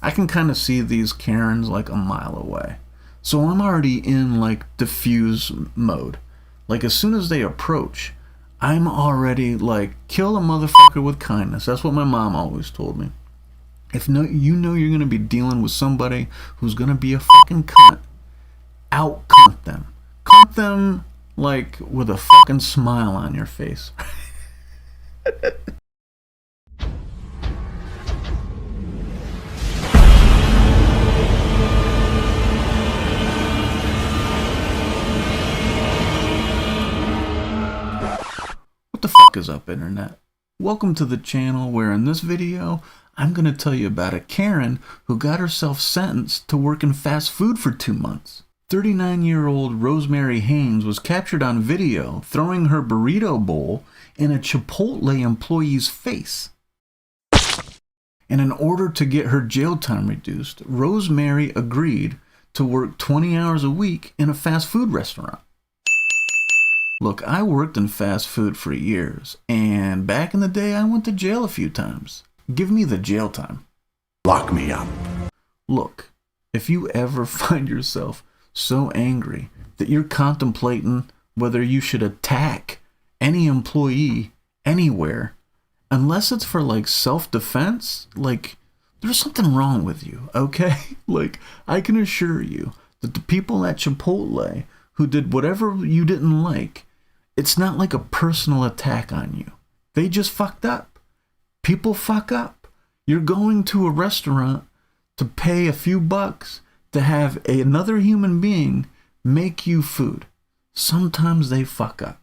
I can kind of see these Karens like a mile away. So I'm already in like diffuse mode. Like as soon as they approach, I'm already like, kill a motherfucker with kindness. That's what my mom always told me. If no, you know you're gonna be dealing with somebody who's gonna be a fucking cunt, out cunt them. Cunt them like with a fucking smile on your face. What the fuck is up, internet? Welcome to the channel where in this video I'm going to tell you about a Karen who got herself sentenced to work in fast food for 2 months. 39-year-old Rosemary Hayne was captured on video throwing her burrito bowl in a Chipotle employee's face. And in order to get her jail time reduced, Rosemary agreed to work 20 hours a week in a fast food restaurant. Look, I worked in fast food for years, and back in the day I went to jail a few times. Give me the jail time. Lock me up. Look, if you ever find yourself so angry that you're contemplating whether you should attack any employee anywhere, unless it's for like self-defense, like there's something wrong with you, okay? Like I can assure you that the people at Chipotle who did whatever you didn't like, it's not like a personal attack on you. They just fucked up. People fuck up. You're going to a restaurant to pay a few bucks to have another human being make you food. Sometimes they fuck up.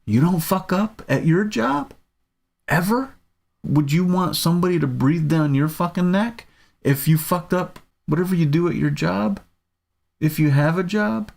You don't fuck up at your job? Ever? Would you want somebody to breathe down your fucking neck if you fucked up whatever you do at your job? If you have a job?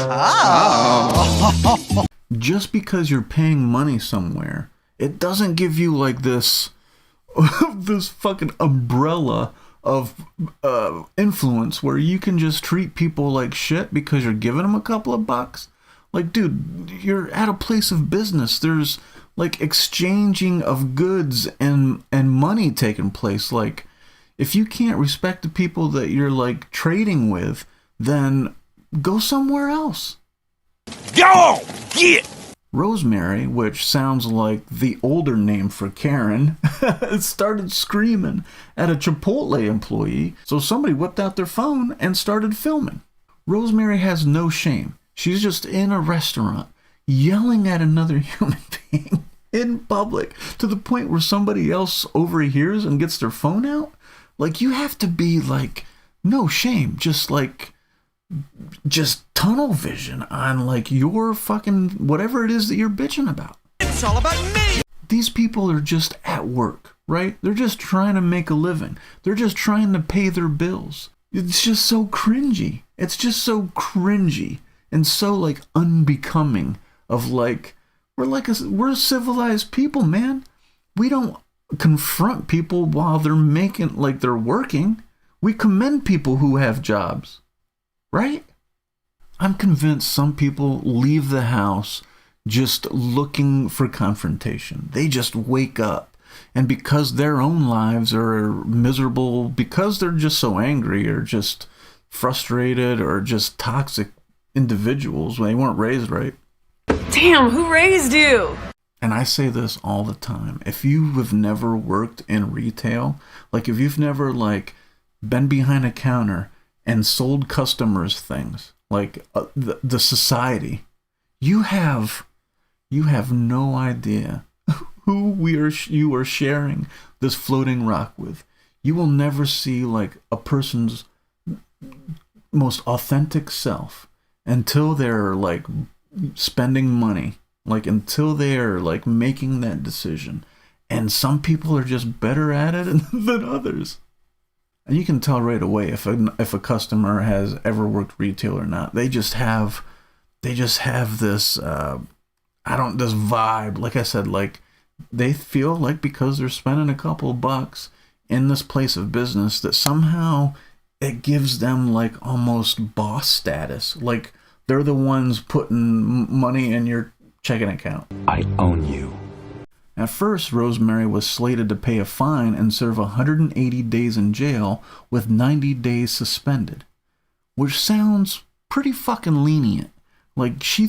Oh. Just because you're paying money somewhere, it doesn't give you like this this fucking umbrella of influence where you can just treat people like shit because you're giving them a couple of bucks. Like, dude, you're at a place of business. There's like exchanging of goods and money taking place. Like, if you can't respect the people that you're like trading with, then go somewhere else. Go! Get! Rosemary, which sounds like the older name for Karen, started screaming at a Chipotle employee, so somebody whipped out their phone and started filming. Rosemary has no shame. She's just in a restaurant yelling at another human being in public to the point where somebody else overhears and gets their phone out. Like, you have to be like, no shame, just tunnel vision on like your fucking whatever it is that you're bitching about. It's all about me! These people are just at work, right? They're just trying to make a living. They're just trying to pay their bills. It's just so cringy. It's just so cringy and so like unbecoming of like, we're civilized people, man. We don't confront people while they're making, like they're working. We commend people who have jobs. Right? I'm convinced some people leave the house just looking for confrontation. They just wake up, and because their own lives are miserable, because they're just so angry or just frustrated or just toxic individuals, they weren't raised right. Damn, who raised you? And I say this all the time. If you have never worked in retail, like if you've never like been behind a counter and sold customers things like the society, you have no idea who you are sharing this floating rock with. You will never see like a person's most authentic self until they're like spending money, like until they're like making that decision. And some people are just better at it than others. And you can tell right away if a customer has ever worked retail or not. They just have this this vibe. Like I said, like they feel like because they're spending a couple of bucks in this place of business that somehow it gives them like almost boss status. Like they're the ones putting money in your checking account. I own you. At first, Rosemary was slated to pay a fine and serve 180 days in jail with 90 days suspended, which sounds pretty fucking lenient. Like, she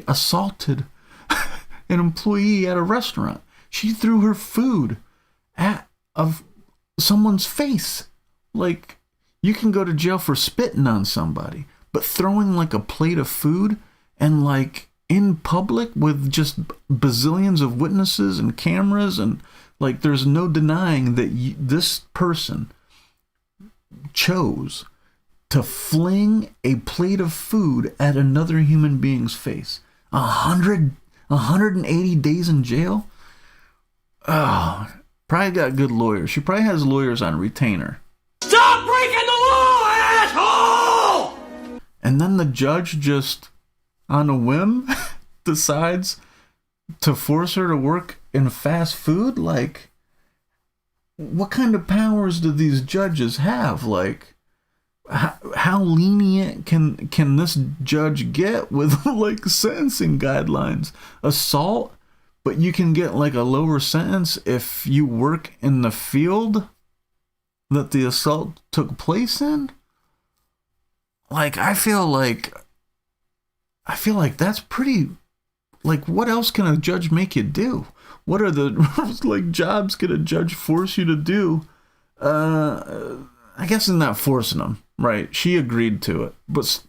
assaulted an employee at a restaurant. She threw her food at someone's face. Like, you can go to jail for spitting on somebody, but throwing like a plate of food and like in public with just bazillions of witnesses and cameras, and like there's no denying that this person chose to fling a plate of food at another human being's face. 180 days in jail? Oh, probably got good lawyers. She probably has lawyers on retainer. Stop breaking the law, asshole! And then the judge just, on a whim, decides to force her to work in fast food? Like, what kind of powers do these judges have? Like, how lenient can this judge get with like sentencing guidelines? Assault, but you can get like a lower sentence if you work in the field that the assault took place in? Like, I feel like that's pretty, like, what else can a judge make you do? What are the like jobs can a judge force you to do? I guess it's not forcing them, right? She agreed to it, but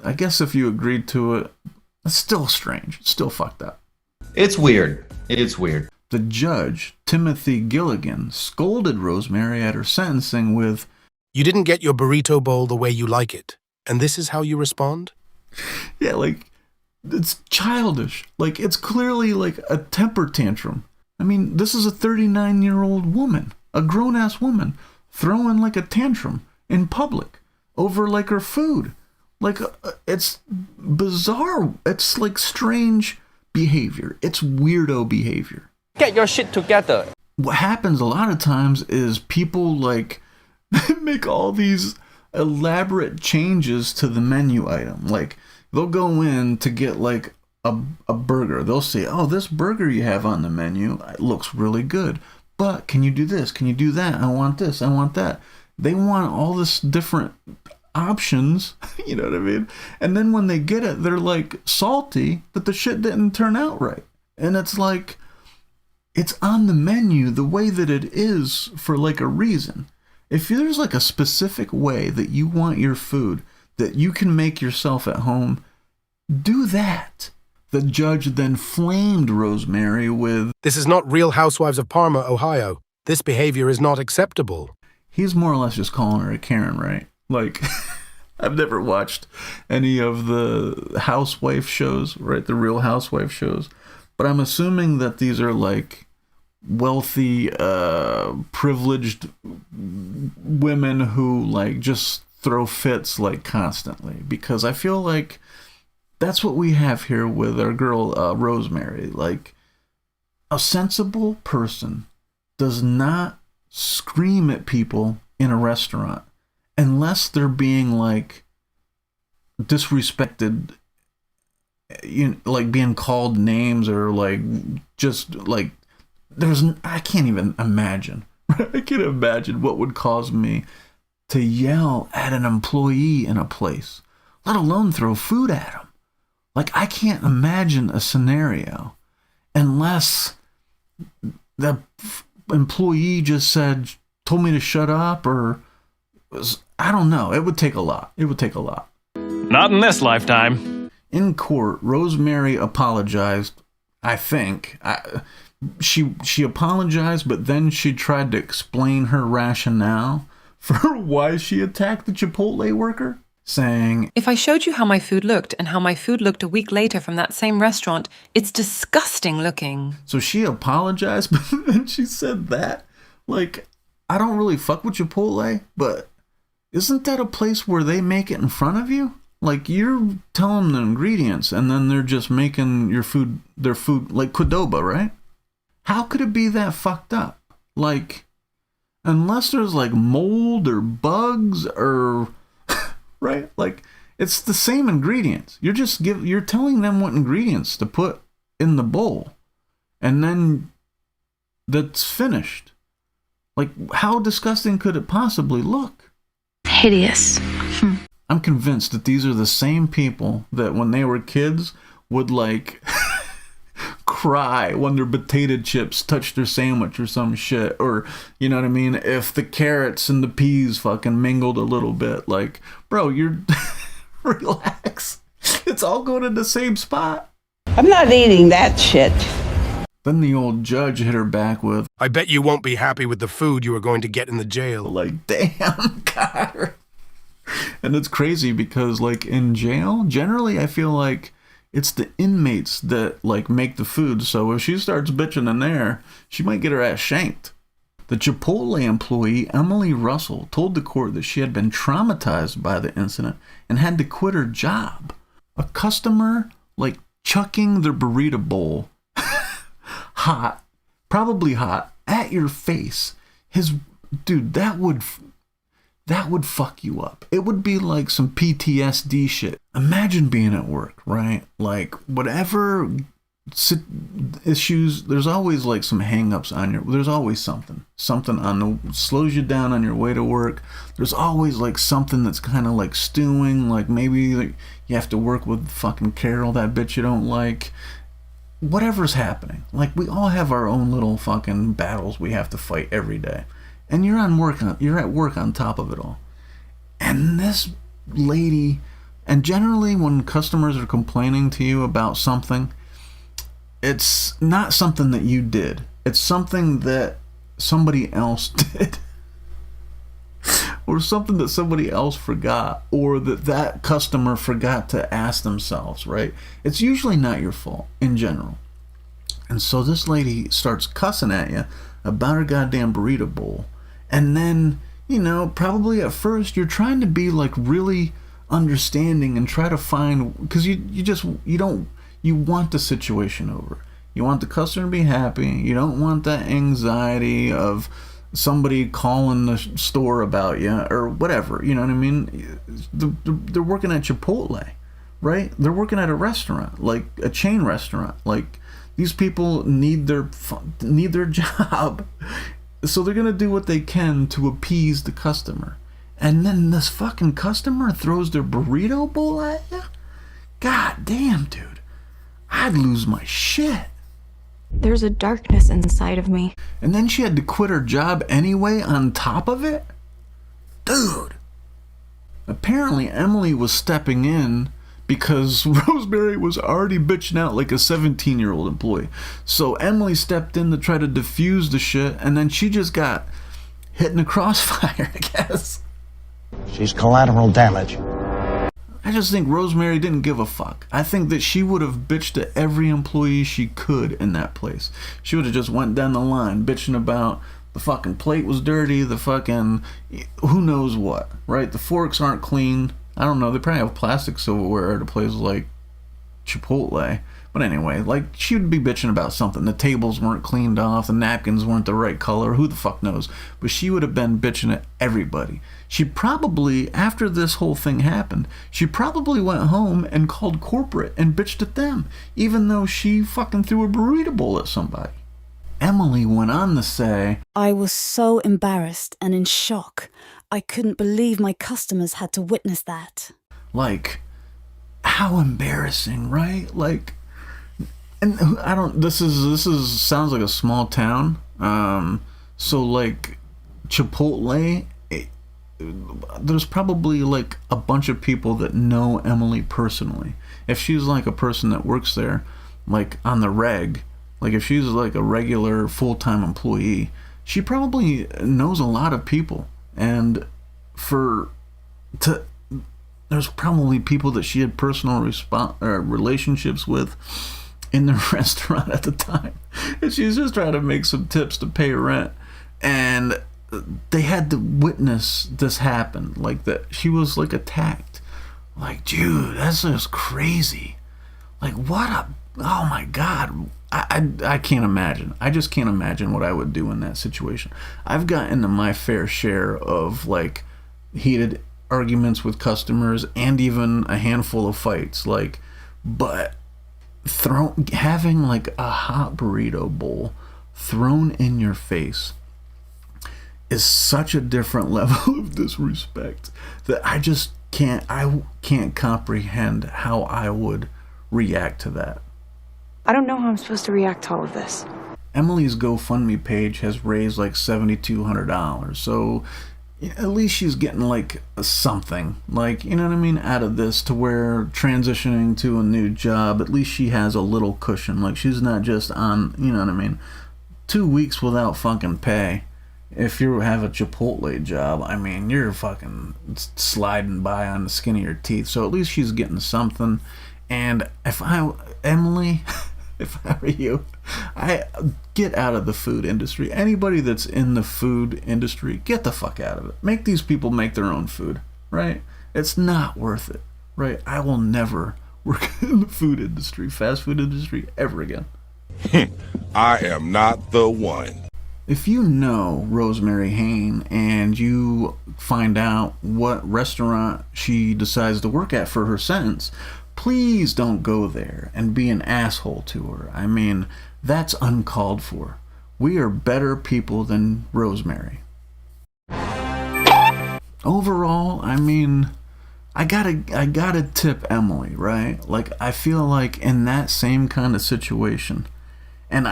I guess if you agreed to it, it's still strange. It's still fucked up. It's weird. It's weird. The judge, Timothy Gilligan, scolded Rosemary at her sentencing with, "You didn't get your burrito bowl the way you like it, and this is how you respond?" Yeah, like, it's childish. Like, it's clearly like a temper tantrum. I mean, this is a 39-year-old woman, a grown-ass woman, throwing like a tantrum in public over like her food. Like, it's bizarre. It's like strange behavior. It's weirdo behavior. Get your shit together. What happens a lot of times is people like make all these elaborate changes to the menu item. Like, they'll go in to get like a burger. They'll say, "Oh, this burger you have on the menu, it looks really good, but can you do this? Can you do that? I want this. I want that." They want all this different options, you know what I mean? And then when they get it, they're like salty that the shit didn't turn out right. And it's like, it's on the menu the way that it is for like a reason. If there's like a specific way that you want your food that you can make yourself at home, do that. The judge then flamed Rosemary with, "This is not Real Housewives of Parma, Ohio. This behavior is not acceptable." He's more or less just calling her a Karen, right? Like, I've never watched any of the housewife shows, right? The Real Housewife shows. But I'm assuming that these are like wealthy, privileged women who like just throw fits like constantly. Because I feel like that's what we have here with our girl Rosemary. Like, a sensible person does not scream at people in a restaurant unless they're being like disrespected, you know, like being called names or like just like I can't even imagine. I can't imagine what would cause me to yell at an employee in a place, let alone throw food at them. Like, I can't imagine a scenario unless the employee just told me to shut up, or I don't know. It would take a lot. It would take a lot. Not in this lifetime. In court, Rosemary apologized, I think. She apologized, but then she tried to explain her rationale for why she attacked the Chipotle worker, saying, If I showed you how my food looked and how my food looked a week later from that same restaurant, it's disgusting looking. So she apologized, but then she said that? Like, I don't really fuck with Chipotle, but isn't that a place where they make it in front of you? Like, you're telling them the ingredients, and then they're just making their food, like Qdoba, right? How could it be that fucked up? Like, unless there's like mold or bugs or, right? Like, it's the same ingredients. You're telling them what ingredients to put in the bowl. and then that's finished. Like, how disgusting could it possibly look? Hideous. I'm convinced that these are the same people that when they were kids would like cry when their potato chips touched their sandwich or some shit, or you know what I mean, if the carrots and the peas fucking mingled a little bit. Like, bro, you're relax, it's all going in the same spot. I'm not eating that shit. Then the old judge hit her back with, I bet you won't be happy with the food you are going to get in the jail. like, damn, got her. And it's crazy because, like, in jail, generally I feel like it's the inmates that, like, make the food. So if she starts bitching in there, she might get her ass shanked. The Chipotle employee, Emily Russell, told the court that she had been traumatized by the incident and had to quit her job. A customer, like, chucking their burrito bowl hot, probably hot, at your face. Dude, that would fuck you up. It would be like some PTSD shit. Imagine being at work, right? Like, whatever issues, there's always like some hang-ups on there's always something slows you down on your way to work. There's always like something that's kind of like stewing, like maybe you have to work with fucking Carol, that bitch you don't like. Whatever's happening, like, we all have our own little fucking battles we have to fight every day, and you're at work on top of it all. And this lady, and generally when customers are complaining to you about something, it's not something that you did, it's something that somebody else did, or something that somebody else forgot, or that customer forgot to ask themselves, right? It's usually not your fault in general. And so this lady starts cussing at you about her goddamn burrito bowl. And then, you know, probably at first you're trying to be like really understanding and try to find, because you want the situation over. You want the customer to be happy. You don't want that anxiety of somebody calling the store about you or whatever, you know what I mean? They're working at Chipotle, right? They're working at a restaurant, like a chain restaurant. Like, these people need their job, so they're gonna do what they can to appease the customer. And then this fucking customer throws their burrito bowl at you? God damn, dude, I'd lose my shit. There's a darkness inside of me. And then she had to quit her job anyway on top of it? Dude. Apparently Emily was stepping in because Rosemary was already bitching out like a 17-year-old employee. So Emily stepped in to try to diffuse the shit, and then she just got hit in the crossfire, I guess. She's collateral damage. I just think Rosemary didn't give a fuck. I think that she would have bitched to every employee she could in that place. She would have just went down the line bitching about the fucking plate was dirty, the fucking who knows what, right? The forks aren't clean. I don't know, they probably have plastic silverware at a place like Chipotle. But anyway, like, she would be bitching about something. The tables weren't cleaned off, the napkins weren't the right color, who the fuck knows. But she would have been bitching at everybody. She probably, after this whole thing happened, she probably went home and called corporate and bitched at them, even though she fucking threw a burrito bowl at somebody. Emily went on to say, I was so embarrassed and in shock. I couldn't believe my customers had to witness that. Like, how embarrassing, right? Like, and I don't, this is sounds like a small town. So like Chipotle, there's probably like a bunch of people that know Emily personally. If she's like a person that works there, like on the reg, like if she's like a regular full-time employee, she probably knows a lot of people. And there's probably people that she had personal relationships with in the restaurant at the time, and she's just trying to make some tips to pay rent, and they had to witness this happen, like that she was like attacked. Like, dude, that's just crazy. Like, oh my god, I can't imagine. I just can't imagine what I would do in that situation. I've gotten into my fair share of like heated arguments with customers and even a handful of fights, like, but having like a hot burrito bowl thrown in your face is such a different level of disrespect that I can't comprehend how I would react to that. I don't know how I'm supposed to react to all of this. Emily's GoFundMe page has raised like $7,200, so at least she's getting like something, like, you know what I mean, out of this, to where transitioning to a new job, at least she has a little cushion. Like, she's not just on, you know what I mean, 2 weeks without fucking pay. If you have a Chipotle job, I mean, you're fucking sliding by on the skin of your teeth. So at least she's getting something. And Emily, if I were you, I get out of the food industry. Anybody that's in the food industry, get the fuck out of it. Make these people make their own food, right? It's not worth it, right? I will never work in the food industry, fast food industry, ever again. I am not the one. If you know Rosemary Hayne and you find out what restaurant she decides to work at for her sentence, please don't go there and be an asshole to her. I mean, that's uncalled for. We are better people than Rosemary. Overall, I mean, I gotta tip Emily, right? Like, I feel like in that same kind of situation, and a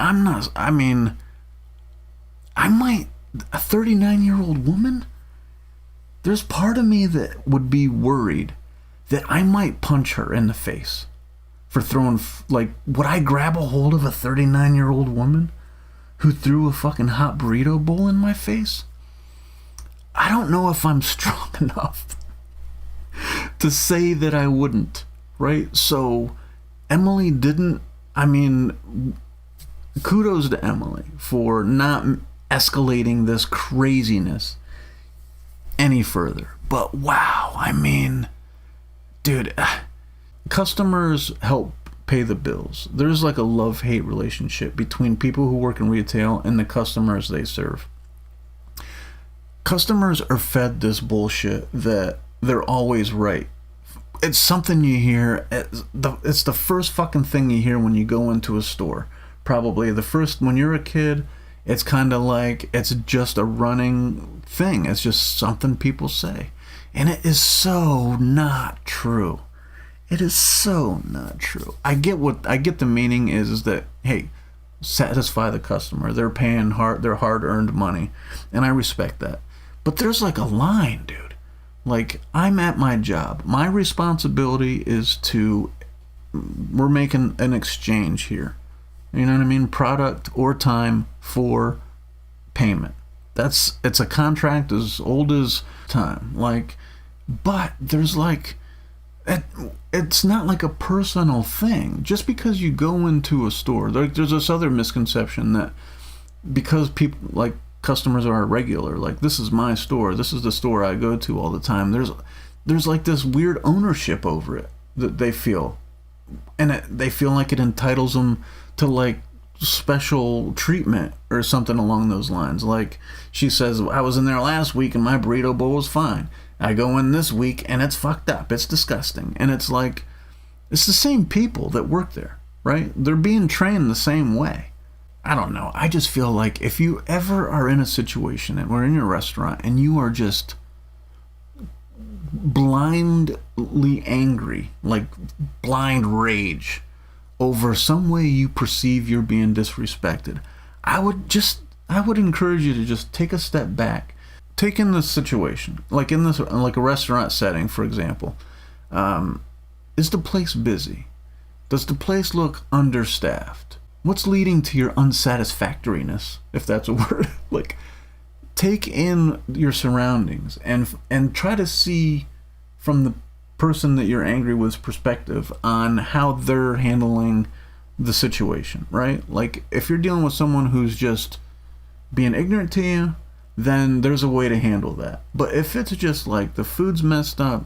39-year-old woman, there's part of me that would be worried that I might punch her in the face for throwing, like, would I grab a hold of a 39-year-old woman who threw a fucking hot burrito bowl in my face? I don't know if I'm strong enough to say that I wouldn't, right? So Emily didn't, kudos to Emily for not escalating this craziness any further. But wow, I mean, dude, customers help pay the bills. There's like a love-hate relationship between people who work in retail and the customers they serve. Customers are fed this bullshit that they're always right. It's something you hear. It's the first fucking thing you hear when you go into a store. Probably the first, when you're a kid, it's kind of like, it's just a running thing. It's just something people say. And it is so not true. It is so not true. I get the meaning is that, hey, satisfy the customer. They're paying their hard-earned money. And I respect that. But there's like a line, dude. Like, I'm at my job. My responsibility is we're making an exchange here. You know what I mean? Product or time for payment. It's a contract as old as time. Like, but there's like, it's not like a personal thing. Just because you go into a store, there's this other misconception that because people, like, customers are regular, like, this is my store, this is the store I go to all the time, there's like this weird ownership over it that they feel, and they feel like it entitles them to like special treatment or something along those lines. Like, she says, I was in there last week and my burrito bowl was fine. I go in this week and it's fucked up, it's disgusting. And it's like, it's the same people that work there, right? They're being trained the same way. I don't know. I just feel like if you ever are in a situation and we're in your restaurant and you are just blindly angry, like blind rage over some way you perceive you're being disrespected, I would encourage you to just take a step back. Take in this situation, like in this, like a restaurant setting, for example. Is the place busy? Does the place look understaffed? What's leading to your unsatisfactoriness, if that's a word? Like, take in your surroundings and try to see from the person that you're angry with's perspective on how they're handling the situation, right? Like, if you're dealing with someone who's just being ignorant to you, then there's a way to handle that. But if it's just like, the food's messed up,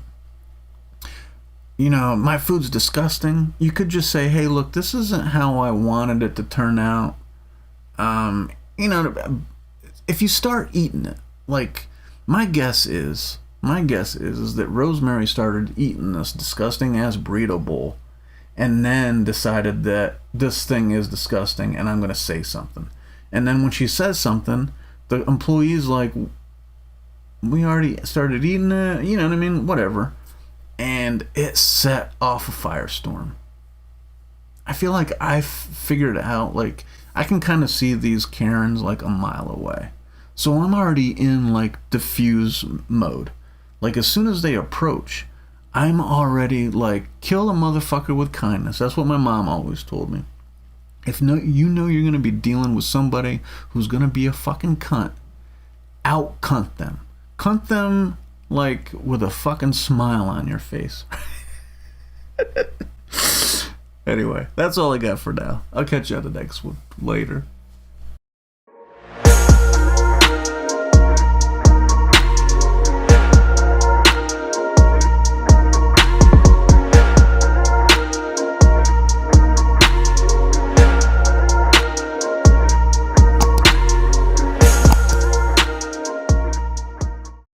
you know, my food's disgusting, you could just say, hey, look, this isn't how I wanted it to turn out. You know, if you start eating it, like, my guess is that Rosemary started eating this disgusting ass burrito bowl and then decided that this thing is disgusting and I'm going to say something. And then when she says something, the employee's like, we already started eating it, you know what I mean? Whatever. And it set off a firestorm. I feel like I've figured out, like, I can kind of see these Karens like a mile away. So I'm already in like diffuse mode. Like as soon as they approach, I'm already like, kill a motherfucker with kindness. That's what my mom always told me. If no, you know you're going to be dealing with somebody who's going to be a fucking cunt, out cunt them. Cunt them like with a fucking smile on your face. Anyway, that's all I got for now. I'll catch you on the next one later.